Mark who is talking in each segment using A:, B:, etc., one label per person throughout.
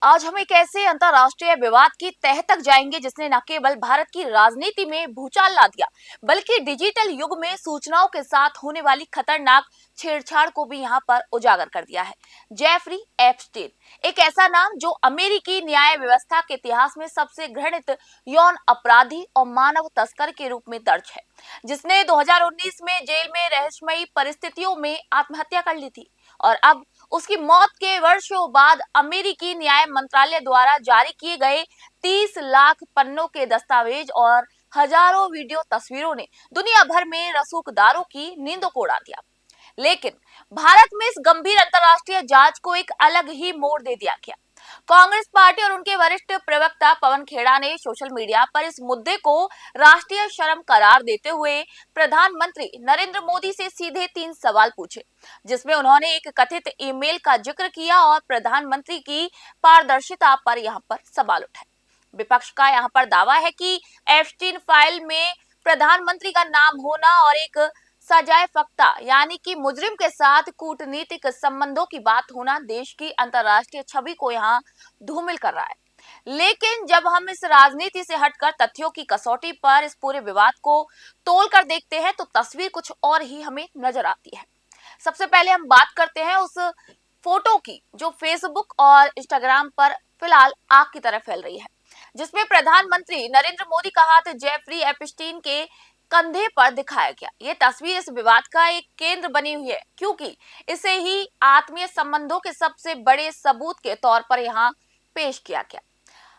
A: आज हम एक ऐसे अंतरराष्ट्रीय विवाद की तह तक जाएंगे जिसने न केवल भारत की राजनीति में भूचाल ला दिया, बल्कि डिजिटल युग में सूचनाओं के साथ होने वाली खतरनाक छेड़छाड़ को भी यहाँ पर उजागर कर दिया है। जेफरी एप्स्टीन, एक ऐसा नाम जो अमेरिकी न्याय व्यवस्था के इतिहास में सबसे घृणित यौन अपराधी और मानव तस्कर के रूप में दर्ज है, जिसने 2019 में जेल में रहस्यमयी परिस्थितियों में आत्महत्या कर ली थी। और अब उसकी मौत के वर्षों बाद अमेरिकी न्याय मंत्रालय द्वारा जारी किए गए 30 लाख पन्नों के दस्तावेज और हजारों वीडियो तस्वीरों ने दुनिया भर में रसूखदारों की नींदों को उड़ा दिया। लेकिन भारत में इस गंभीर अंतर्राष्ट्रीय जांच को एक अलग ही मोड़ दे दिया गया। कांग्रेस पार्टी और उनके वरिष्ठ प्रवक्ता पवन खेड़ा ने सोशल मीडिया पर इस मुद्दे को राष्ट्रीय शर्म करार देते हुए प्रधानमंत्री नरेंद्र मोदी से सीधे 3 सवाल पूछे, जिसमें उन्होंने एक कथित ईमेल का जिक्र किया और प्रधानमंत्री की पारदर्शिता पर यहां पर सवाल उठाए। विपक्ष का यहां पर दावा है कि एप्स्टीन फाइल में प्रधानमंत्री का नाम होना और एक सजाए फक्ता यानी कि मुजरिम के साथ कूटनीतिक संबंधों की बात होना देश की अंतर्राष्ट्रीय छवि को यहाँ धूमिल कर रहा है। लेकिन जब हम इस राजनीति से हटकर तथ्यों की कसौटी पर इस पूरे विवाद को तोल कर देखते हैं तो तस्वीर कुछ और ही हमें नजर आती है। सबसे पहले हम बात करते हैं उस फोटो की जो फेसबुक और इंस्टाग्राम पर फिलहाल आग की तरह फैल रही है, जिसमें प्रधानमंत्री नरेंद्र मोदी का हाथ जेफरी एप्स्टीन के कंधे पर दिखाया गया। ये तस्वीर इस विवाद का एक केंद्र बनी हुई है, क्योंकि इसे ही आत्मीय संबंधों के सबसे बड़े सबूत के तौर पर यहाँ पेश किया गया।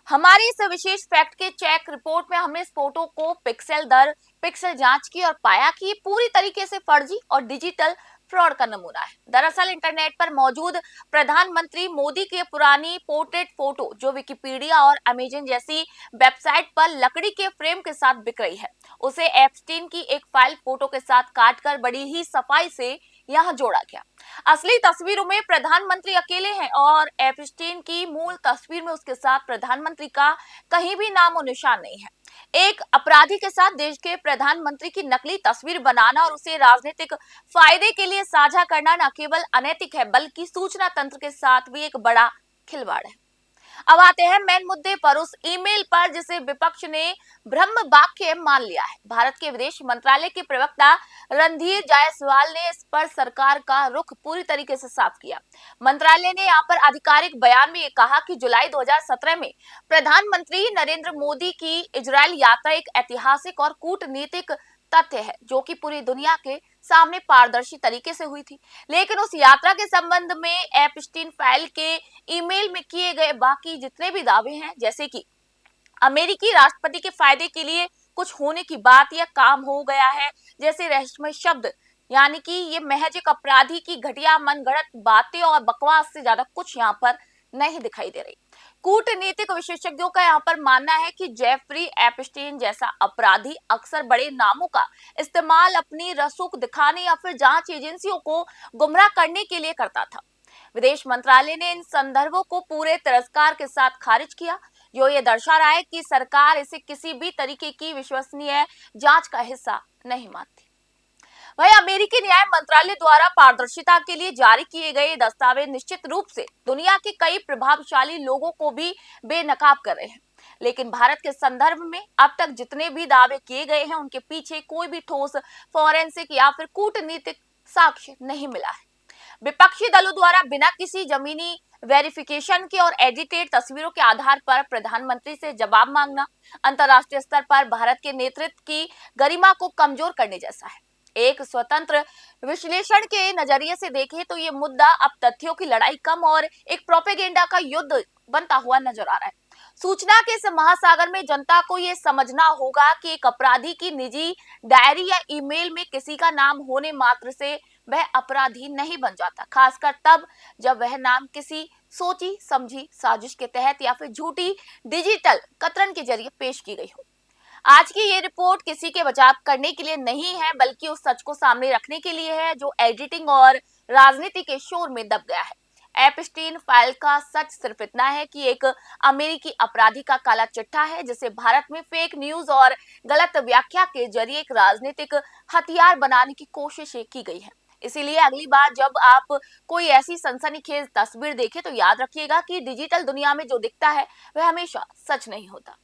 A: हमारी इस विशेष फैक्ट के चेक रिपोर्ट में हमने इस फोटो को पिक्सल दर पिक्सल जांच की और पाया कि ये पूरी तरीके से फर्जी और डिजिटल फ्रॉड का नमूना है। दरअसल इंटरनेट पर मौजूद प्रधानमंत्री मोदी की पुरानी पोर्ट्रेट फोटो जो विकिपीडिया और अमेजन जैसी वेबसाइट पर लकड़ी के फ्रेम के साथ बिक रही है, उसे एप्स्टीन की एक फाइल फोटो के साथ काटकर बड़ी ही सफाई से यहाँ जोड़ा गया। असली तस्वीरों में प्रधानमंत्री अकेले हैं और एप्स्टीन की मूल तस्वीर में उसके साथ प्रधानमंत्री का कहीं भी नाम और निशान नहीं है। एक अपराधी के साथ देश के प्रधानमंत्री की नकली तस्वीर बनाना और उसे राजनीतिक फायदे के लिए साझा करना न केवल अनैतिक है बल्कि सूचना तंत्र के साथ भी एक बड़ा खिलवाड़ है। अब आते हैं मेन मुद्दे पर, उस ईमेल पर जिसे विपक्ष ने ब्रह्म वाक्य मान लिया है। भारत के विदेश मंत्रालय के प्रवक्ता रणधीर जायसवाल ने इस पर सरकार का रुख पूरी तरीके से साफ किया। मंत्रालय ने यहाँ पर आधिकारिक बयान में ये कहा कि जुलाई 2017 में प्रधानमंत्री नरेंद्र मोदी की इजरायल यात्रा एक ऐतिहासिक और कूटनीतिक तथ्य है जो कि पूरी दुनिया के सामने पारदर्शी तरीके से हुई थी। लेकिन उस यात्रा के संबंध में एप्स्टीन फाइल के ईमेल में किए गए बाकी जितने भी दावे हैं, जैसे कि अमेरिकी राष्ट्रपति के फायदे के लिए कुछ होने की बात या काम हो गया है जैसे रहस्यमय शब्द, यानी कि ये महज एक अपराधी की घटिया मनगढ़ंत बातें और बकवास से ज्यादा कुछ यहाँ पर नहीं दिखाई दे रही। कूटनीतिक विशेषज्ञों का यहाँ पर मानना है कि जेफरी एप्स्टीन जैसा अपराधी अक्सर बड़े नामों का इस्तेमाल अपनी रसूख दिखाने या फिर जांच एजेंसियों को गुमराह करने के लिए करता था। विदेश मंत्रालय ने इन संदर्भों को पूरे तिरस्कार के साथ खारिज किया, जो ये दर्शा रहा है कि सरकार इसे किसी भी तरीके की विश्वसनीय जांच का हिस्सा नहीं मानती। वही अमेरिकी न्याय मंत्रालय द्वारा पारदर्शिता के लिए जारी किए गए दस्तावेज निश्चित रूप से दुनिया के कई प्रभावशाली लोगों को भी बेनकाब कर रहे हैं, लेकिन भारत के संदर्भ में अब तक जितने भी दावे किए गए हैं उनके पीछे कोई भी ठोस फॉरेंसिक या फिर कूटनीतिक साक्ष्य नहीं मिला है। विपक्षी दलों द्वारा बिना किसी जमीनी वेरिफिकेशन के और एडिटेड तस्वीरों के आधार पर प्रधानमंत्री से जवाब मांगना अंतर्राष्ट्रीय स्तर पर भारत के नेतृत्व की गरिमा को कमजोर करने जैसा है। एक स्वतंत्र विश्लेषण के नजरिए से देखें तो ये मुद्दा अब तथ्यों की लड़ाई कम और एक प्रोपेगेंडा का युद्ध बनता हुआ नजर आ रहा है। सूचना के इस महासागर में जनता को ये समझना होगा कि एक अपराधी की निजी डायरी या ईमेल में किसी का नाम होने मात्र से वह अपराधी नहीं बन जाता, खासकर तब जब वह नाम किसी सोची समझी साजिश के तहत या फिर झूठी डिजिटल कतरन के जरिए पेश की गई हो। आज की ये रिपोर्ट किसी के बचाव करने के लिए नहीं है बल्कि उस सच को सामने रखने के लिए है जो एडिटिंग और राजनीति के शोर में दब गया है। एप्स्टीन फाइल का सच सिर्फ इतना है कि एक अमेरिकी अपराधी का काला चिट्ठा है जिसे भारत में फेक न्यूज और गलत व्याख्या के जरिए एक राजनीतिक हथियार बनाने की कोशिश की गई है। इसीलिए अगली बार जब आप कोई ऐसी सनसनीखेज तस्वीर देखें तो याद रखिएगा कि डिजिटल दुनिया में जो दिखता है वह हमेशा सच नहीं होता।